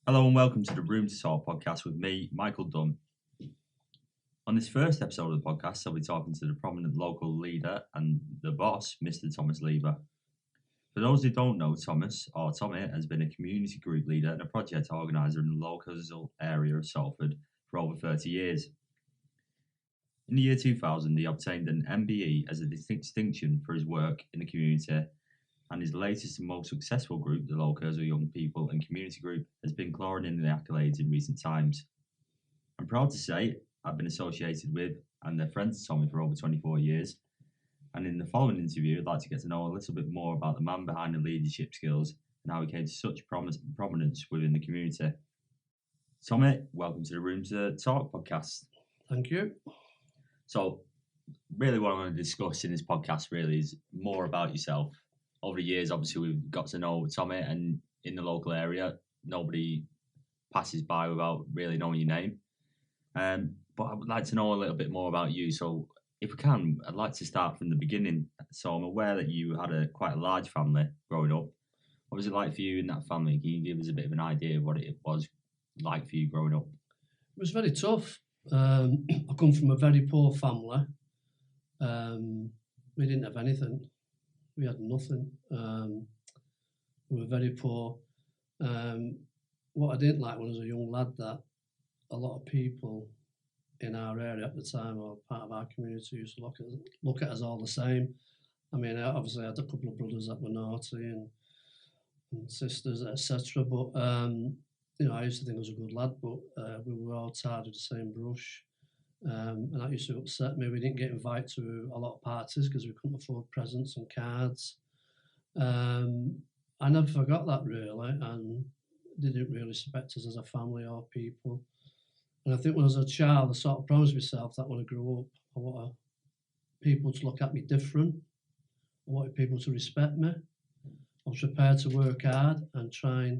Hello and welcome to the Room to Talk podcast with me, Michael Dunn. On this first episode of the podcast, I'll be talking to the prominent local leader and the boss, Mr. Thomas Lever. For those who don't know, Tommy has been a community group leader and a project organiser in the local area of Salford for over 30 years. In the year 2000, he obtained an MBE as a distinction for his work in the community, and his latest and most successful group, the Local Young People and Community Group, has been clawing in the accolades in recent times. I'm proud to say I've been associated with and a friend to Tommy for over 24 years, and in the following interview, I'd like to get to know a little bit more about the man behind the leadership skills and how he came to such prominence within the community. Tommy, welcome to the Room to Talk podcast. Thank you. So, really what I want to discuss in this podcast really is more about yourself. Over the years, obviously, we've got to know Tommy, and in the local area, nobody passes by without really knowing your name. But I would like to know a little bit more about you. So, if we can, I'd like to start from the beginning. So, I'm aware that you had quite a large family growing up. What was it like for you in that family? Can you give us a bit of an idea of what it was like for you growing up? It was very tough. I come from a very poor family. We didn't have anything. We had nothing. We were very poor. What I didn't like when I was a young lad, that a lot of people in our area at the time, or part of our community, used to look at us all the same. I mean, obviously I had a couple of brothers that were naughty and sisters, etc. But I used to think I was a good lad, but we were all tired of the same brush. And that used to upset me. We didn't get invited to a lot of parties because we couldn't afford presents and cards. I never forgot that really, and they didn't really respect us as a family or people. And I think when I was a child, I sort of promised myself that when I grew up, I wanted people to look at me different. I wanted people to respect me. I was prepared to work hard and try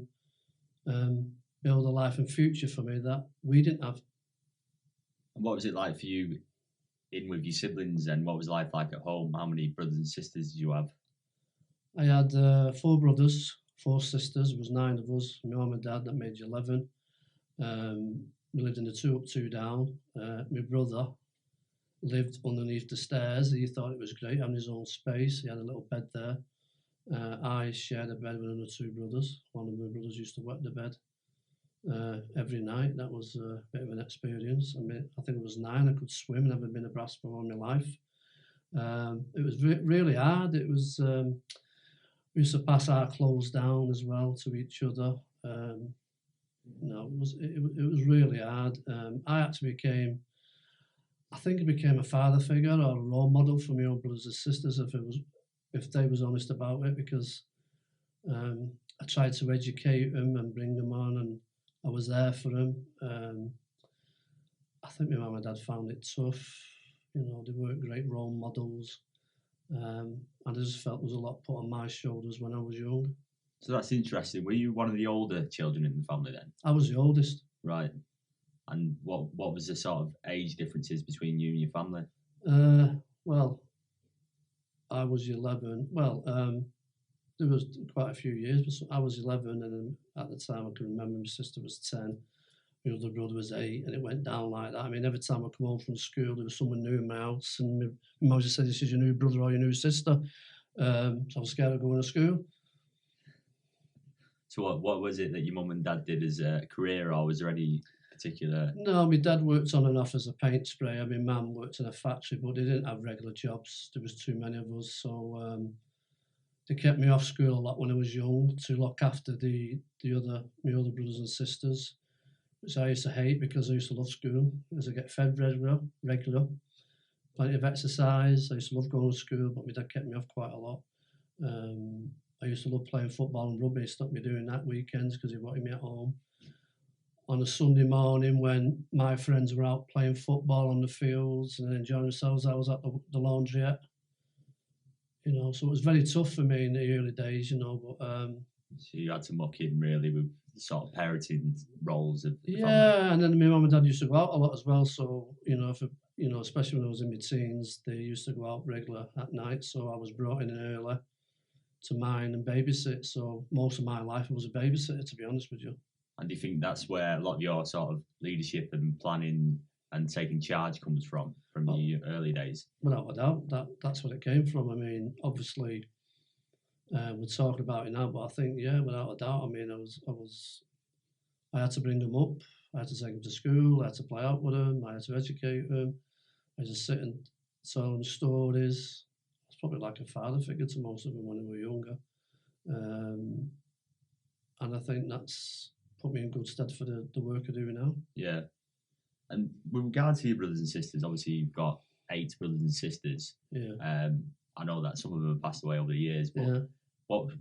and build a life and future for me that we didn't have. And what was it like for you in with your siblings then? What was life like at home? How many brothers and sisters did you have? I had 4 brothers, 4 sisters. There was 9 of us. My mum and dad, that made 11. We lived in the 2 up, 2 down. My brother lived underneath the stairs. He thought it was great having his own space. He had a little bed there. I shared a bed with another 2 brothers. One of my brothers used to wet the bed every night. That was a bit of an experience. I mean, I think I was 9. I could swim. Never been a brass before in my life. It was really hard. It was. We used to pass our clothes down as well to each other. It was really hard. I actually became a father figure or a role model for my own brothers and sisters if they was honest about it, because I tried to educate them and bring them on, and I was there for them. I think my mum and dad found it tough. They weren't great role models. And I just felt there was a lot put on my shoulders when I was young. So that's interesting. Were you one of the older children in the family then? I was the oldest. Right. And what was the sort of age differences between you and your family? Well, I was 11. Well, there was quite a few years, but I was 11, and then at the time I can remember my sister was 10. My other brother was 8, and it went down like that. I mean, every time I come home from school, there was someone new in my house, and my mum just said, "This is your new brother or your new sister." So I was scared of going to school. So what was it that your mum and dad did as a career, or was there any particular? No, my dad worked on and off as a paint sprayer. My mum worked in a factory, but they didn't have regular jobs. There was too many of us, so they kept me off school a lot when I was young to look after my other brothers and sisters, which I used to hate because I used to love school. As I get fed regular, plenty of exercise. I used to love going to school, but my dad kept me off quite a lot. I used to love playing football and rugby. He stopped me doing that weekends because he wanted me at home. On a Sunday morning when my friends were out playing football on the fields and enjoying themselves, I was at the laundrette. So it was very tough for me in the early days, but... So you had to muck in really with the sort of parenting roles of the family. Yeah, and then my mum and dad used to go out a lot as well, so, especially when I was in my teens, they used to go out regular at night, so I was brought in early to mine and babysit, so most of my life I was a babysitter, to be honest with you. And do you think that's where a lot of your sort of leadership and planning and taking charge comes from your early days? Without a doubt, that's what it came from. I mean, obviously, we're talking about it now, but I think, yeah, without a doubt. I mean, I had to bring them up. I had to take them to school. I had to play out with them. I had to educate them. I had to sit and tell them stories. I was probably like a father figure to most of them when they were younger. And I think that's put me in good stead for the work I do now. Yeah. And with regard to your brothers and sisters, obviously you've got 8 brothers and sisters. Yeah. I know that some of them have passed away over the years, but Yeah.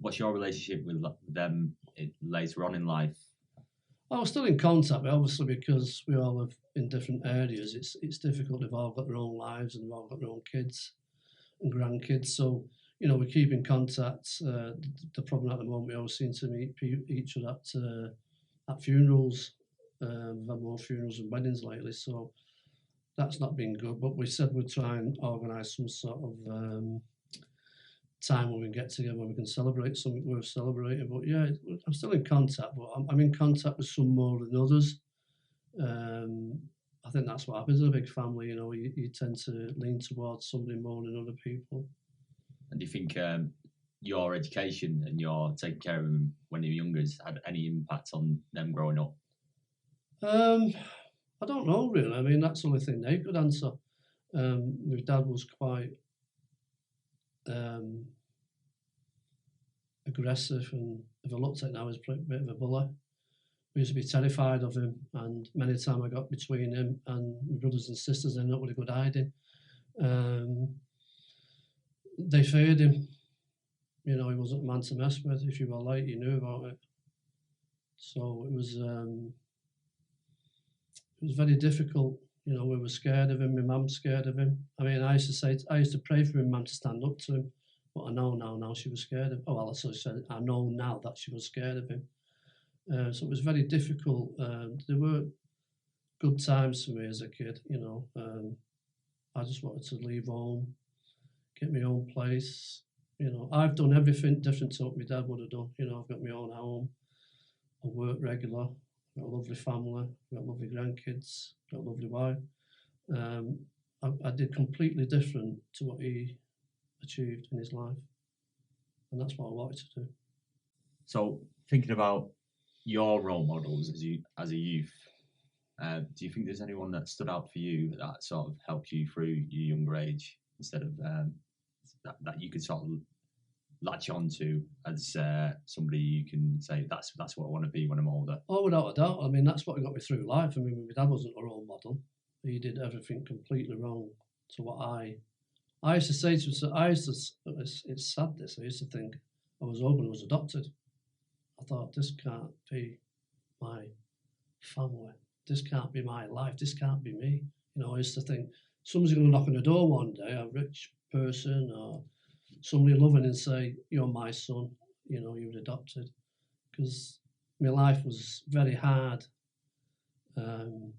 what's your relationship with them later on in life? I was still in contact, but obviously because we all live in different areas, it's difficult. They've all got their own lives and they've all got their own kids and grandkids. So, you know, we keep in contact. The problem at the moment, we always seem to meet each other at funerals. We've had more funerals and weddings lately, so that's not been good. But we said we'd try and organise some sort of time when we get together, when we can celebrate something worth celebrating. But yeah, I'm still in contact, but I'm in contact with some more than others. I think that's what happens in a big family. You know, you tend to lean towards somebody more than other people. And do you think your education and your taking care of them when they were younger has had any impact on them growing up? I don't know really. I mean, that's the only thing they could answer. My dad was quite aggressive, and if I looked at it now, he's a bit of a bully. We used to be terrified of him, and many a time I got between him and my brothers and sisters, ended up with a good hiding. They feared him. You know, he wasn't a man to mess with. If you were late, you knew about it. So it was very difficult. You know, we were scared of him. My mum scared of him. I mean, I used to pray for my mum to stand up to him, but I know now she was scared of him. Oh, well, I know now that she was scared of him. So it was very difficult. There were good times for me as a kid. You know, I just wanted to leave home, get my own place. You know, I've done everything different to what my dad would have done. You know, I've got my own home. I work regular. I've got a lovely family. I've got lovely grandkids. I've got a lovely wife. I did completely different to what he achieved in his life, and that's what I wanted to do. So, thinking about your role models as a youth, do you think there's anyone that stood out for you that sort of helped you through your younger age, instead of that you could sort of latch on to as somebody you can say that's what I want to be when I'm older? Oh, without a doubt. I mean, that's what got me through life. I mean, my dad wasn't a role model. He did everything completely wrong to what I used to say to him. It's sad this. I used to think I was hoping I was adopted. I thought, this can't be my family. This can't be my life. This can't be me. You know, I used to think someone's going to knock on the door one day, a rich person or somebody loving, and say, you're my son, you know, you were adopted. Because my life was very hard. And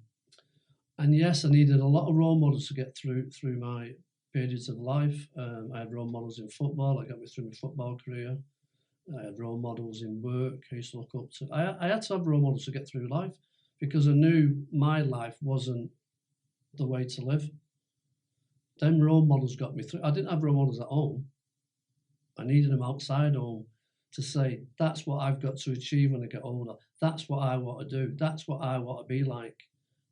yes, I needed a lot of role models to get through my periods of life. I had role models in football. I got me through my football career. I had role models in work. I used to look up to. I had to have role models to get through life, because I knew my life wasn't the way to live. Them role models got me through. I didn't have role models at home. I needed them outside home to say, that's what I've got to achieve when I get older. That's what I want to do. That's what I want to be like.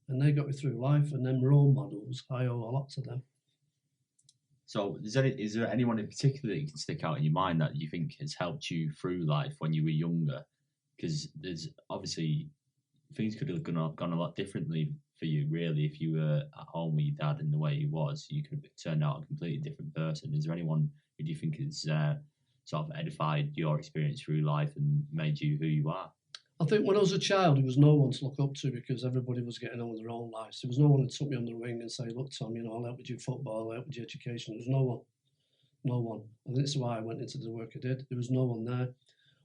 And they got me through life. And them role models, I owe a lot to them. So is there anyone in particular that you can stick out in your mind that you think has helped you through life when you were younger? Because there's obviously things could have gone a lot differently for you, really, if you were at home with your dad in the way he was. You could have turned out a completely different person. Is there anyone who do you think has sort of edified your experience through life and made you who you are? I think when I was a child, there was no one to look up to, because everybody was getting on with their own lives. There was no one who took me under the wing and say, look, Tom, you know, I'll help with your football, I'll help with your education. There was no one. No one. And this is why I went into the work I did. There was no one there.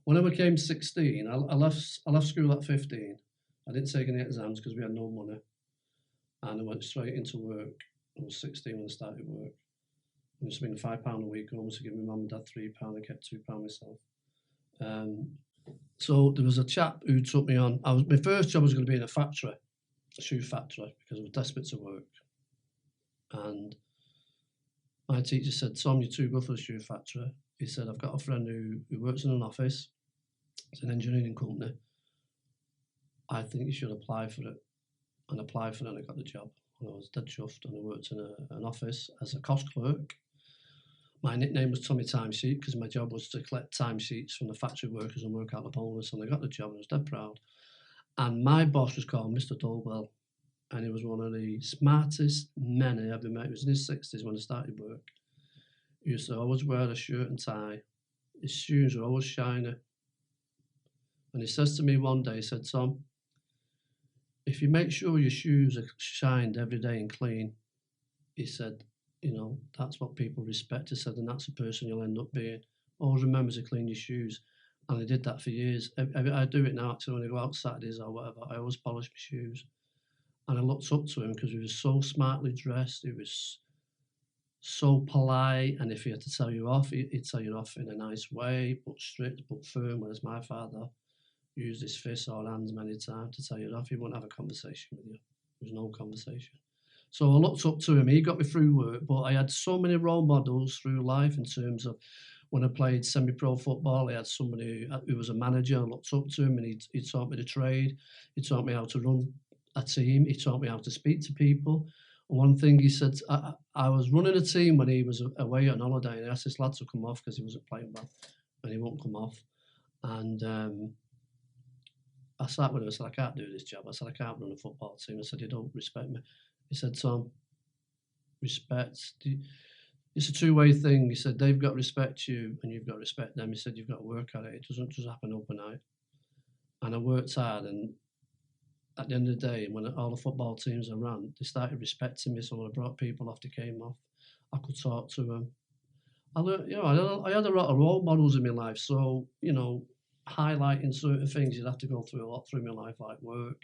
When I became 16, I left school at 15. I didn't take any exams because we had no money. And I went straight into work. I was 16 when I started work. I was spending £5 a week home to give my mum and dad £3. I kept £2 myself. So there was a chap who took me on. My first job was going to be in a factory, a shoe factory, because I was desperate to work. And my teacher said, Tom, you're too good for the shoe factory. He said, I've got a friend who works in an office. It's an engineering company. I think you should apply for it. And I applied for it and I got the job. And I was dead chuffed, and I worked in an office as a cost clerk. My nickname was Tommy Timesheet because my job was to collect timesheets from the factory workers and work out the bonus, and I got the job and I was dead proud. And my boss was called Mr. Dolwell, and he was one of the smartest men I ever met. He was in his 60s when I started work. He used to always wear a shirt and tie. His shoes were always shiny. And he says to me one day, he said, Tom, if you make sure your shoes are shined every day and clean, he said, you know, that's what people respect. He said, and that's the person you'll end up being. Always remember to clean your shoes. And I did that for years. I do it now, actually, when I go out Saturdays or whatever. I always polish my shoes. And I looked up to him because he was so smartly dressed. He was so polite. And if he had to tell you off, he'd tell you off in a nice way, but strict, but firm. Whereas my father used his fists or hands many times to tell you off. He wouldn't have a conversation with you. There was no conversation. So I looked up to him. He got me through work, but I had so many role models through life in terms of when I played semi-pro football. I had somebody who was a manager. I looked up to him, and he taught me the trade. He taught me how to run a team. He taught me how to speak to people. And one thing he said, I was running a team when he was away on holiday, and I asked this lad to come off because he wasn't playing well, and he won't come off. And I sat with him. I said, I can't do this job. I said, I can't run a football team. I said, you don't respect me. He said, Tom, respect. It's a two-way thing. He said, they've got to respect you and you've got to respect them. He said, you've got to work at it. It doesn't just happen overnight. And I worked hard, and at the end of the day, when all the football teams I ran, they started respecting me. So when I brought people off, they came off. I could talk to them. I learned, I had a lot of role models in my life. So, highlighting certain things, you'd have to go through a lot through my life, like work,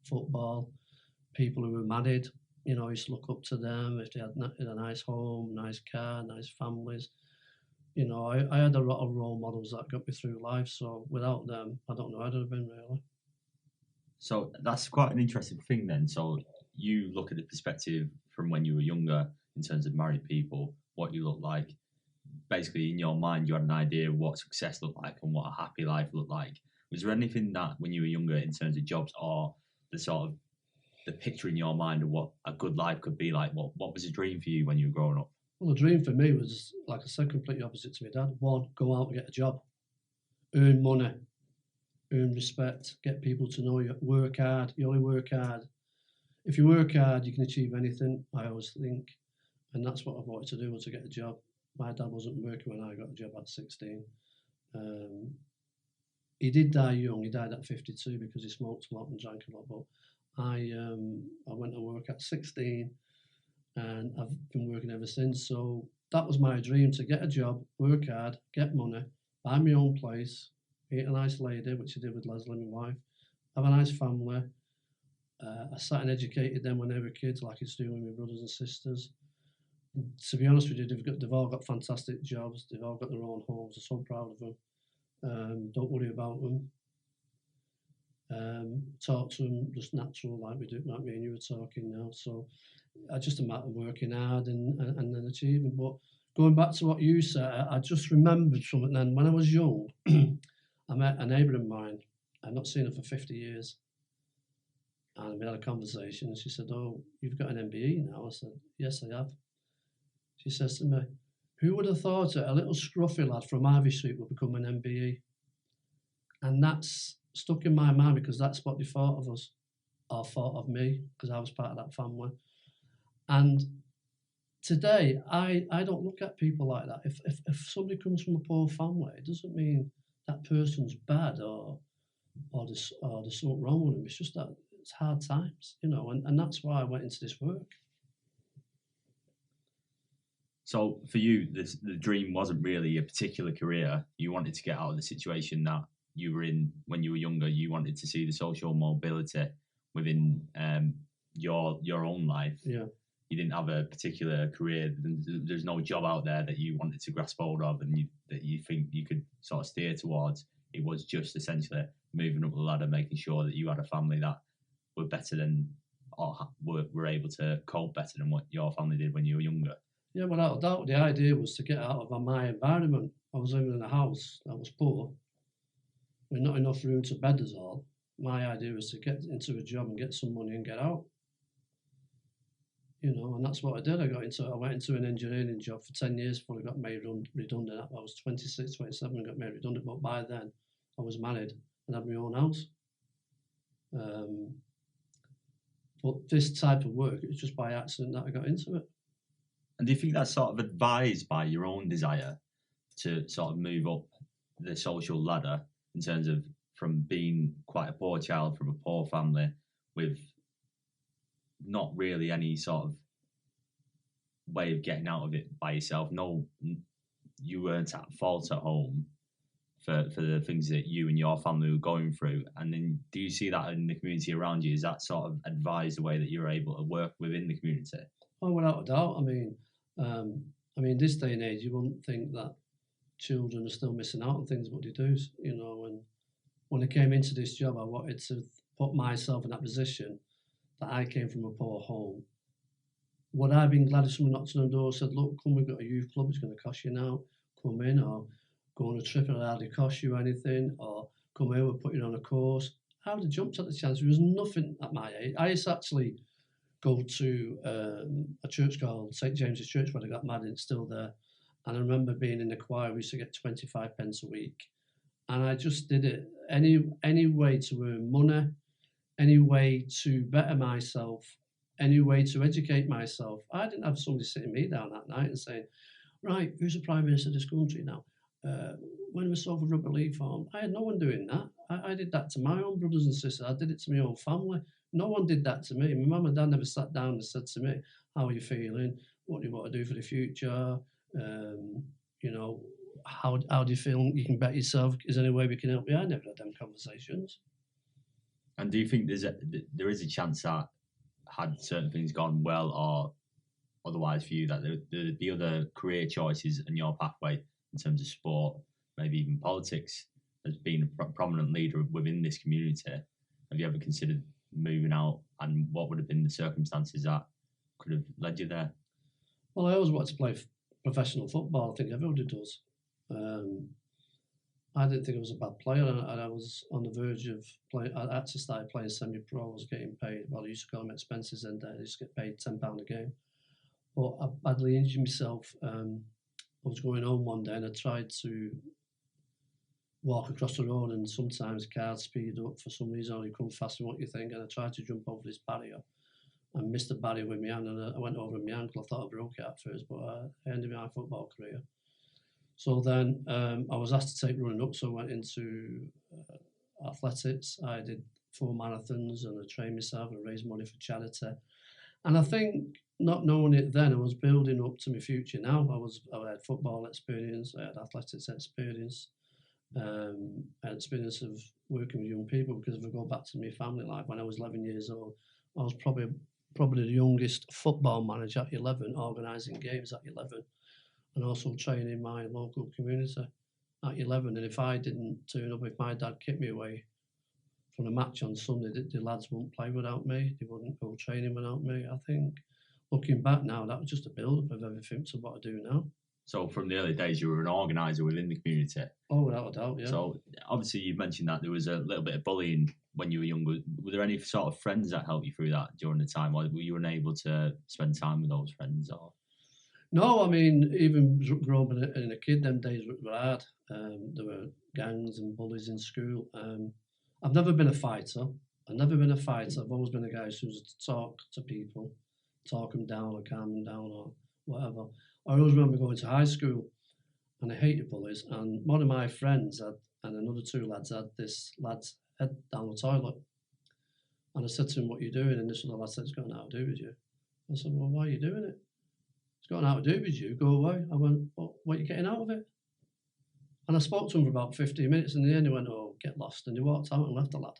football, people who were married. I used to look up to them if they had a nice home, nice car, nice families. I had a lot of role models that got me through life. So without them, I don't know how I'd have been really. So that's quite an interesting thing then. So you look at the perspective from when you were younger in terms of married people, what you look like. Basically, in your mind, you had an idea of what success looked like and what a happy life looked like. Was there anything that when you were younger in terms of jobs or the picture in your mind of what a good life could be like? What was a dream for you when you were growing up? Well, the dream for me was, like I said, completely opposite to my dad. One, go out and get a job, earn money, earn respect, get people to know you, work hard. You only work hard. If you work hard, you can achieve anything, I always think. And that's what I wanted to do, was to get a job. My dad wasn't working when I got a job at 16. He did die young. He died at 52 because he smoked a lot and drank a lot. But I went to work at 16, and I've been working ever since. So that was my dream, to get a job, work hard, get money, buy my own place, meet a nice lady, which I did with Leslie, my wife, have a nice family. I sat and educated them when they were kids, like it's doing with my brothers and sisters. To be honest with you, they've all got fantastic jobs. They've all got their own homes. I'm so proud of them. Don't worry about them. Talk to them just natural, like we do, like me and you were talking now. So it's just a matter of working hard and then achieving. But going back to what you said, I just remembered something then. When I was young, I met a neighbour of mine. I'd not seen her for 50 years. And we had a conversation, and she said, oh, you've got an MBE now? I said, yes, I have. She says to me, who would have thought it? A little scruffy lad from Ivy Street would become an MBE. And that's stuck in my mind because that's what they thought of us, or thought of me, because I was part of that family. And today, I don't look at people like that. If somebody comes from a poor family, it doesn't mean that person's bad or there's something wrong with them. It's just that it's hard times, and that's why I went into this work. So for you, the dream wasn't really a particular career. You wanted to get out of the situation that you were in when you were younger. You wanted to see the social mobility within your own life. Yeah. You didn't have a particular career. There's no job out there that you wanted to grasp hold of and that you think you could sort of steer towards. it was just essentially moving up the ladder, making sure that you had a family that were better than, or were able to cope better than what your family did when you were younger? Yeah, without a doubt, the idea was to get out of my environment. I was living in a house that was poor, with not enough room to bed us all. My idea was to get into a job and get some money and get out. And that's what I did. I went into an engineering job for 10 years before I got made redundant. I was 26, 27 and got made redundant, but by then I was married and had my own house. But this type of work, it was just by accident that I got into it. And do you think that's sort of advised by your own desire to sort of move up the social ladder in terms of from being quite a poor child from a poor family with not really any sort of way of getting out of it by yourself? No, you weren't at fault at home for the things that you and your family were going through. And then do you see that in the community around you? Is that sort of advised the way that you're able to work within the community? Oh, without a doubt. I mean, this day and age, you wouldn't think that children are still missing out on things, but they do, And when I came into this job, I wanted to put myself in that position that I came from a poor home. Would I have been glad if someone knocked on the door and said, look, come, we've got a youth club, it's going to cost you now, come in, or go on a trip, it'll hardly cost you anything, or come here, we'll put you on a course. I would have jumped at the chance. There was nothing at my age. I used to actually go to a church called St. James's Church where I got married, it's still there. And I remember being in the choir, we used to get 25 pence a week. And I just did it any way to earn money, any way to better myself, any way to educate myself. I didn't have somebody sitting me down that night and saying, right, who's the Prime Minister of this country now? When we saw the rugby league form, I had no one doing that. I did that to my own brothers and sisters. I did it to my own family. No one did that to me. My mum and dad never sat down and said to me, how are you feeling? What do you want to do for the future? How do you feel you can better yourself? Is there any way we can help you? I never had them conversations. And do you think there is a chance that had certain things gone well or otherwise for you, that the other career choices and your pathway in terms of sport, maybe even politics, as being a prominent leader within this community, have you ever considered moving out, and what would have been the circumstances that could have led you there? Well, I always wanted to play professional football. I think everybody does. I didn't think I was a bad player, and I was on the verge of playing. I actually started playing semi-pro. I was getting paid, well, I used to call them expenses, and I used to get paid £10 a game. But I badly injured myself. I was going home one day and I tried to walk across the road, and sometimes cars speed up for some reason, or you come faster than what you think, and I tried to jump over this barrier and missed the barrier with my hand, and I went over my ankle. I thought I broke it at first, but I ended my football career. So then I was asked to take running up, so I went into athletics. I did 4 marathons and I trained myself and raised money for charity. And I think, not knowing it then, I was building up to my future now. I had football experience, I had athletics experience, I had experience of working with young people, because if I go back to my family life, when I was 11 years old, I was probably the youngest football manager at 11, organising games at 11, and also training my local community at 11. And if I didn't turn up, if my dad kicked me away from a match on Sunday, the lads wouldn't play without me, they wouldn't go training without me. I think, looking back now, that was just a build-up of everything to what I do now. So from the early days, you were an organiser within the community? Oh, without a doubt, yeah. So obviously you mentioned that there was a little bit of bullying when you were younger. Were there any sort of friends that helped you through that during the time, or were you unable to spend time with those friends? Or no, I mean, even growing up in a kid, them days were hard. There were gangs and bullies in school. I've never been a fighter. I've always been a guy who used to talk to people, talk them down or calm them down or whatever. I always remember going to high school and I hated bullies, and one of my friends and another 2 lads had this lad's head down the toilet. And I said to him, what are you doing? And this other lad said, it's got nothing to do with you. I said, well, why are you doing it? It's got nothing to do with you, go away. I went, well, what are you getting out of it? And I spoke to him for about 15 minutes, and in the end he went, oh, get lost. And he walked out and left the lad.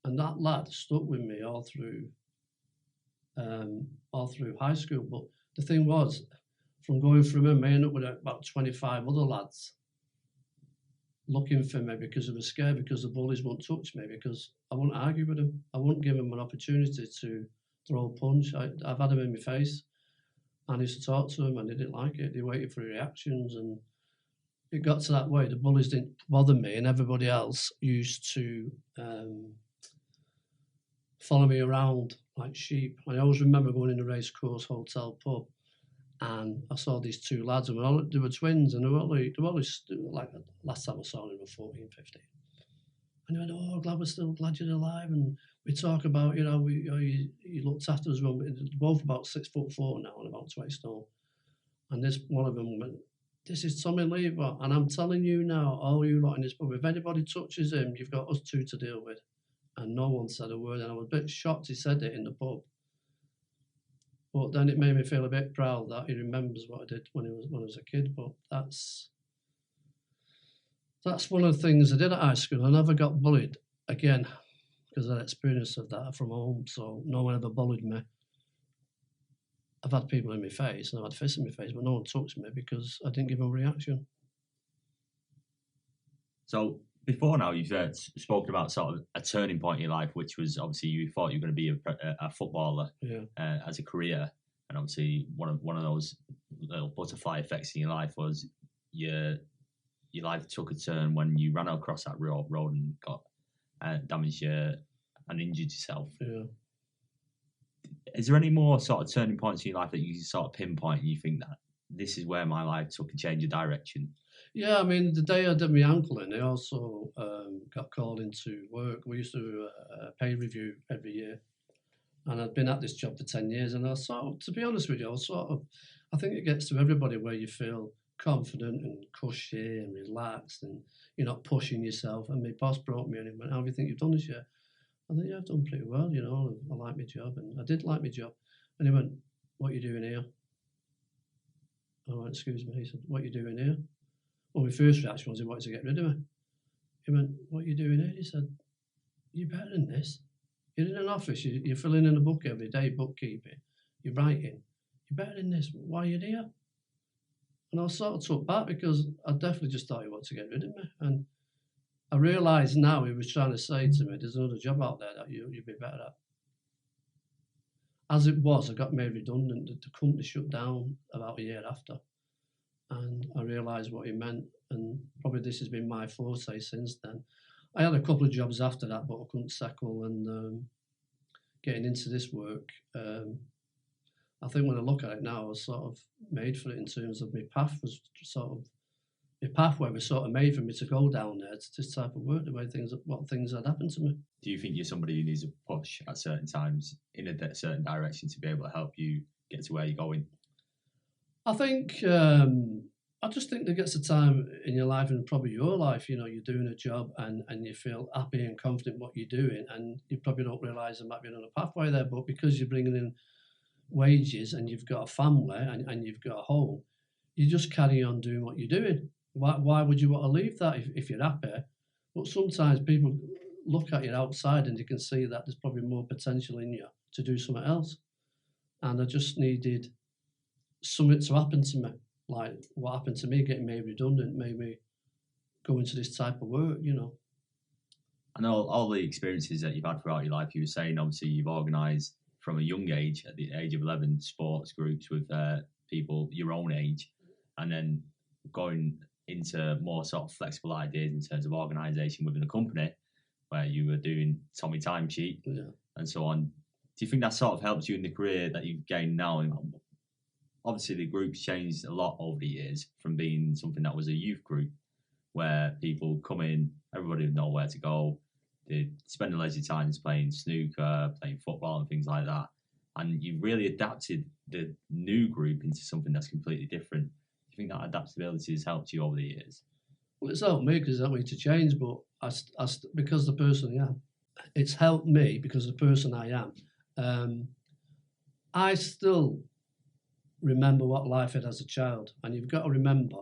And that lad stuck with me all through high school. But the thing was, from going through him, I ended up with about 25 other lads looking for me because they were scared because the bullies wouldn't touch me because I wouldn't argue with them. I wouldn't give them an opportunity to throw a punch. I've had them in my face and I used to talk to them and they didn't like it. They waited for reactions and it got to that way. The bullies didn't bother me and everybody else used to follow me around like sheep. I always remember going in the racecourse hotel pub and I saw these two lads, and they were twins, and they were only like last time I saw them, they were 14, 15. And they went, "Oh, glad you're alive." And we talk about, you looked after us when they're both about 6'4" now and about 20 stone. And this one of them went, "This is Tommy Lever, and I'm telling you now, all you lot in this pub, if anybody touches him, you've got us two to deal with." And no one said a word, and I was a bit shocked he said it in the pub. But then it made me feel a bit proud that he remembers what I did when I was a kid. But that's one of the things I did at high school. I never got bullied again because I had experience of that from home. So no one ever bullied me. I've had people in my face and I've had fists in my face, but no one touched me because I didn't give them a reaction. So before now, you've spoken about sort of a turning point in your life, which was obviously you thought you were going to be a footballer as a career, and obviously one of those little butterfly effects in your life was your life took a turn when you ran across that road and got damaged and injured yourself. Yeah. Is there any more sort of turning points in your life that you sort of pinpoint and you think that this is where my life took a change of direction? Yeah, I mean, the day I did my ankle in, I also got called into work. We used to do a pay review every year. And I'd been at this job for 10 years. And to be honest with you, I think it gets to everybody where you feel confident and cushy and relaxed and you're not pushing yourself. And my boss brought me in and went, "How do you think you've done this year?" I thought, "Yeah, I've done pretty well, I like my job." And I did like my job. And he went, "What are you doing here?" I went, "Excuse me." He said, "What are you doing here?" Well, my first reaction was he wanted to get rid of me. He went, "What are you doing here?" He said, "You're better than this. You're in an office, you're filling in a book every day, bookkeeping, you're writing. You're better than this. Why are you here?" And I was sort of took back because I definitely just thought he wanted to get rid of me. And I realised now he was trying to say to me, "There's another job out there that you'd be better at." As it was, I got made redundant. The company shut down about a year after. And I realised what he meant, and probably this has been my forte since then. I had a couple of jobs after that, but I couldn't settle, and getting into this work, I think when I look at it now, I was sort of made for it in terms of my pathway was sort of made for me to go down there to this type of work, what things had happened to me. Do you think you're somebody who needs a push at certain times in a certain direction to be able to help you get to where you're going? I think I just think there gets a time in your life, and probably your life, you're doing a job and you feel happy and confident what you're doing, and you probably don't realise there might be another pathway there, but because you're bringing in wages and you've got a family and you've got a home, you just carry on doing what you're doing. Why would you want to leave that if you're happy? But sometimes people look at you outside and they can see that there's probably more potential in you to do something else. And I just needed something to happen to me, like what happened to me, getting made redundant, made me go into this type of work, And all the experiences that you've had throughout your life, you were saying obviously you've organised from a young age, at the age of 11, sports groups with people your own age, and then going into more sort of flexible ideas in terms of organisation within a company where you were doing Tommy timesheet and so on. Do you think that sort of helps you in the career that you've gained now? Obviously, the group's changed a lot over the years from being something that was a youth group where people come in, everybody would know where to go. They spend their leisure times playing snooker, playing football and things like that. And you've really adapted the new group into something that's completely different. Do you think that adaptability has helped you over the years? Well, it's helped me because it's helped me to change, but because the person I am, it's helped me because of the person I am. I still remember what life had as a child, and you've got to remember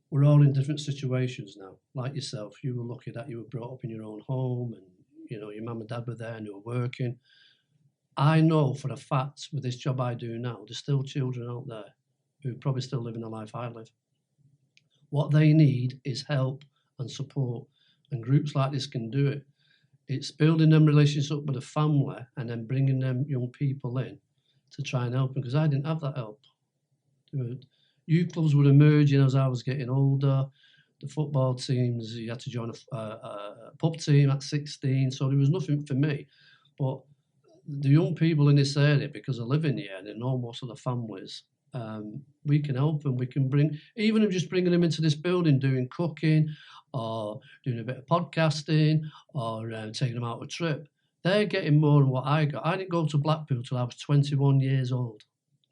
we're all in different situations now. Like yourself, you were lucky that you were brought up in your own home, and your mum and dad were there and you were working. I know for a fact with this job I do now, there's still children out there who probably still living the life I live. What they need is help and support. And groups like this can do it. It's building them relationships up with the family and then bringing them young people in to try and help them, because I didn't have that help. Youth clubs were emerging as I was getting older. The football teams, you had to join a pub team at 16, so there was nothing for me. But the young people in this area, because I live in here and they know most of the families, we can help them. We can bring, even if just bringing them into this building, doing cooking or doing a bit of podcasting or taking them out on a trip. They're getting more than what I got. I didn't go to Blackpool till I was 21 years old.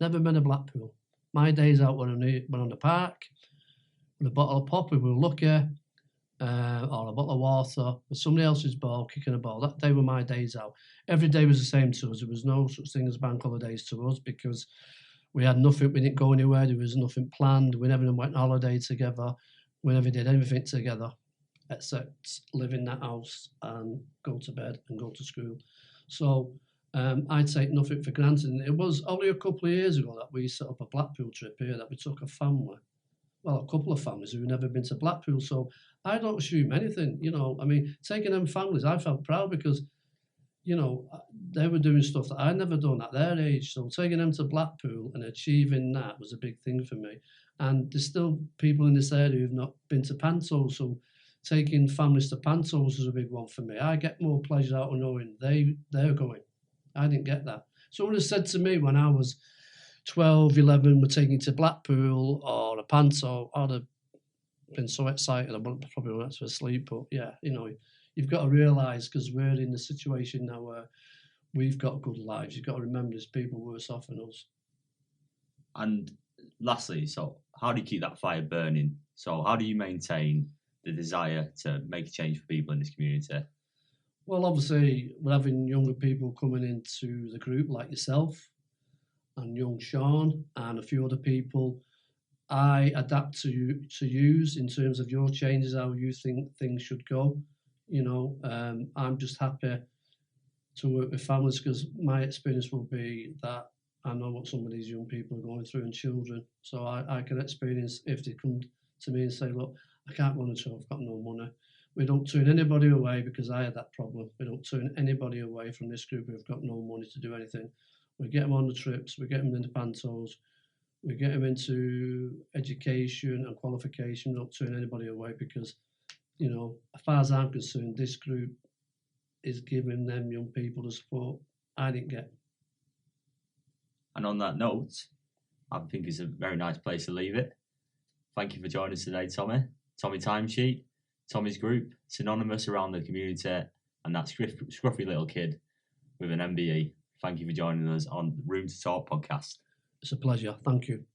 Never been to Blackpool. My days out were on the park with a bottle of pop, we were lucky, or a bottle of water, with somebody else's ball, kicking a ball. That day were my days out. Every day was the same to us. There was no such thing as bank holidays to us because we had nothing. We didn't go anywhere. There was nothing planned. We never went on holiday together. We never did anything together except live in that house and go to bed and go to school. So I'd take nothing for granted. And it was only a couple of years ago that we set up a Blackpool trip here, that we took a family, well, a couple of families who've never been to Blackpool. So I don't assume anything, I mean, taking them families, I felt proud because, they were doing stuff that I'd never done at their age. So taking them to Blackpool and achieving that was a big thing for me. And there's still people in this area who've not been to Pantos, so taking families to Pantos is a big one for me. I get more pleasure out of knowing they're going. I didn't get that. Someone has said to me when I was 12, 11, we're taking to Blackpool or a Panto, I'd have been so excited I would probably went to sleep. But yeah, you've got to realise, because we're in the situation now where we've got good lives, you've got to remember there's people worse off than us. And lastly, so how do you keep that fire burning? So how do you maintain the desire to make a change for people in this community? Well, obviously, we're having younger people coming into the group like yourself and young Sean and a few other people. I adapt to use in terms of your changes, how you think things should go. I'm just happy to work with families because my experience will be that I know what some of these young people are going through and children. So I can experience if they come to me and say, look, I can't run a show, I've got no money. We don't turn anybody away, because I had that problem. We don't turn anybody away from this group who've got no money to do anything. We get them on the trips, we get them into Pantos, we get them into education and qualification. We don't turn anybody away because, as far as I'm concerned, this group is giving them young people the support I didn't get. And on that note, I think it's a very nice place to leave it. Thank you for joining us today, Tommy. Tommy Timesheet, Tommy's group, synonymous around the community, and that scruffy little kid with an MBE. Thank you for joining us on Room to Talk podcast. It's a pleasure. Thank you.